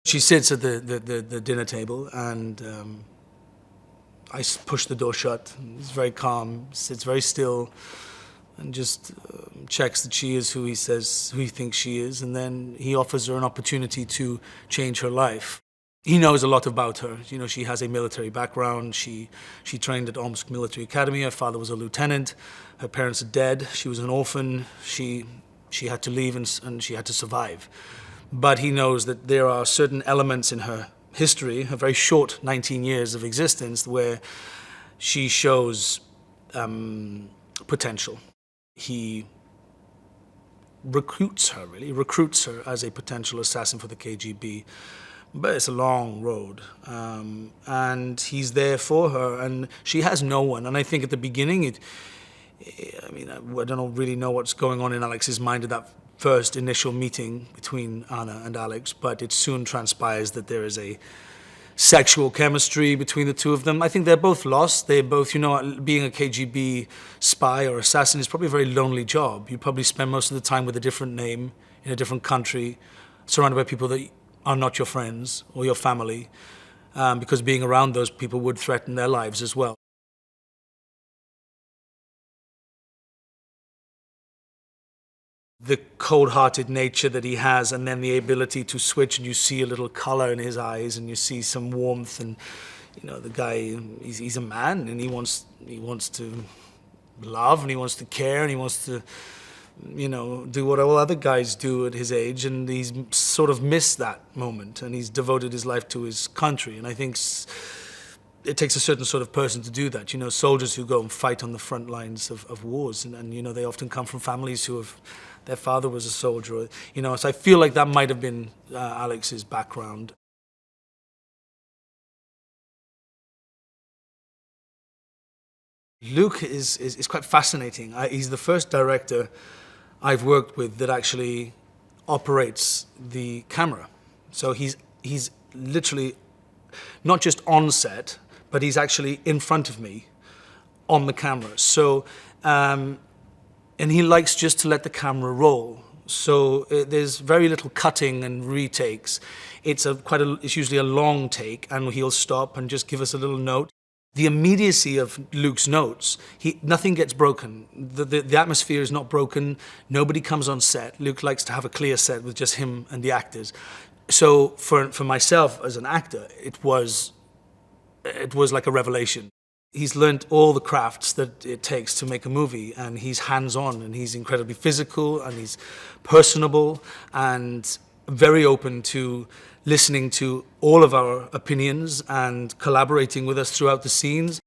She sits at the dinner table, and push the door shut. He's very calm, sits very still, and just checks that she is who he thinks she is, and then he offers her an opportunity to change her life. He knows a lot about her. You know, she has a military background. She trained at Omsk Military Academy. Her father was a lieutenant. Her parents are dead. She was an orphan. She had to leave, and she had to survive. But he knows that there are certain elements in her history, her very short 19 years of existence, where she shows potential. He recruits her as a potential assassin for the KGB. But it's a long road, and he's there for her, and she has no one. And I think at the beginning, I don't really know what's going on in Alex's mind at that first initial meeting between Anna and Alex, but it soon transpires that there is a sexual chemistry between the two of them. I think they're both lost. They're both, being a KGB spy or assassin is probably a very lonely job. You probably spend most of the time with a different name in a different country, surrounded by people that are not your friends or your family, because being around those people would threaten their lives as well. The cold-hearted nature that he has, and then the ability to switch, and you see a little color in his eyes, and you see some warmth, and the guy, he's a man, and he wants to love, and he wants to care, and he wants to do what all other guys do at his age, and he's sort of missed that moment, and he's devoted his life to his country, and I think it takes a certain sort of person to do that. Soldiers who go and fight on the front lines of wars, and they often come from families their father was a soldier, so I feel like that might have been Alex's background. Luke is quite fascinating. He's the first director I've worked with that actually operates the camera. So he's literally not just on set, but he's actually in front of me on the camera. So, and he likes just to let the camera roll. So there's very little cutting and retakes. It's usually a long take, and he'll stop and just give us a little note. The immediacy of Luke's notes, nothing gets broken. The atmosphere is not broken. Nobody comes on set. Luke likes to have a clear set with just him and the actors. So for myself as an actor, it was like a revelation. He's learned all the crafts that it takes to make a movie, and he's hands-on, and he's incredibly physical, and he's personable, and very open to listening to all of our opinions and collaborating with us throughout the scenes.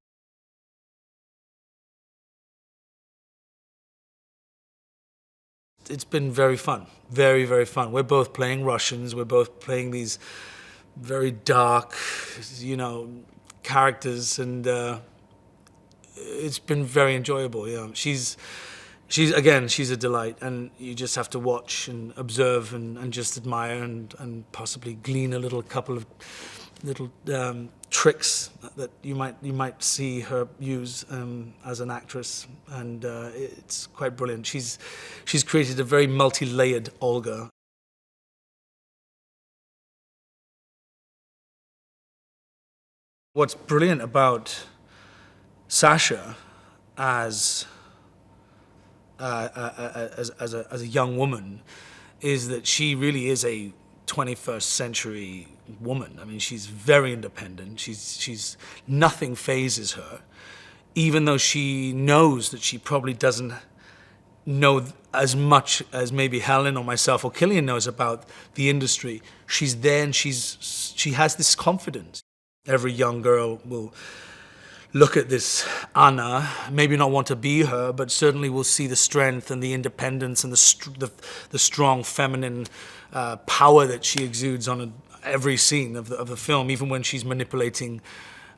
It's been very fun, very, very fun. We're both playing Russians. We're both playing these very dark, characters, and it's been very enjoyable. She's a delight, and you just have to watch and observe and just admire and possibly glean a couple of little tricks that you might see her use as an actress, and it's quite brilliant. She's created a very multi-layered Olga. What's brilliant about Sasha as a young woman is that she really is a 21st century woman. I mean, she's very independent. She's nothing phases her, even though she knows that she probably doesn't know as much as maybe Helen or myself or Killian knows about the industry. She's there, and she has this confidence. Every young girl will look at this Anna, maybe not want to be her, but certainly will see the strength and the independence and the strong feminine power that she exudes on every scene of the film. Even when she's manipulating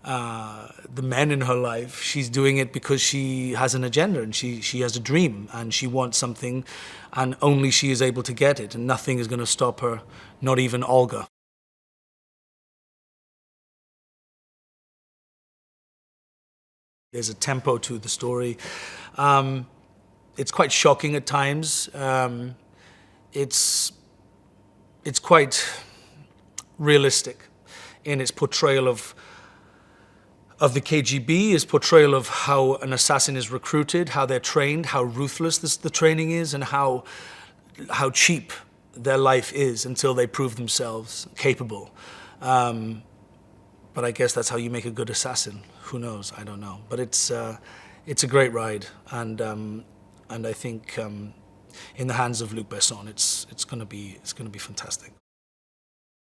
the men in her life, she's doing it because she has an agenda, and she has a dream, and she wants something, and only she is able to get it, and nothing is going to stop her, not even Olga. There's a tempo to the story. It's quite shocking at times. It's quite realistic in its portrayal of the KGB, his portrayal of how an assassin is recruited, how they're trained, how ruthless the training is, and how cheap their life is until they prove themselves capable. But I guess that's how you make a good assassin. Who knows? I don't know. But it's a great ride, and I think in the hands of Luc Besson, it's gonna be fantastic.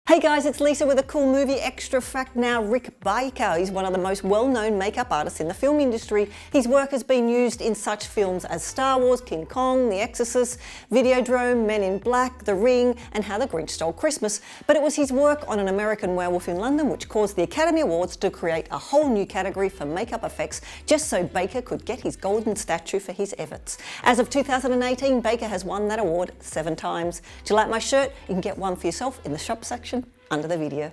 Hey guys, it's Lisa with a cool movie extra fact now. Rick Baker is one of the most well-known makeup artists in the film industry. His work has been used in such films as Star Wars, King Kong, The Exorcist, Videodrome, Men in Black, The Ring, and How the Grinch Stole Christmas. But it was his work on An American Werewolf in London which caused the Academy Awards to create a whole new category for makeup effects, just so Baker could get his golden statue for his efforts. As of 2018, Baker has won that award 7 times. Do you like my shirt? You can get one for yourself in the shop section under the video.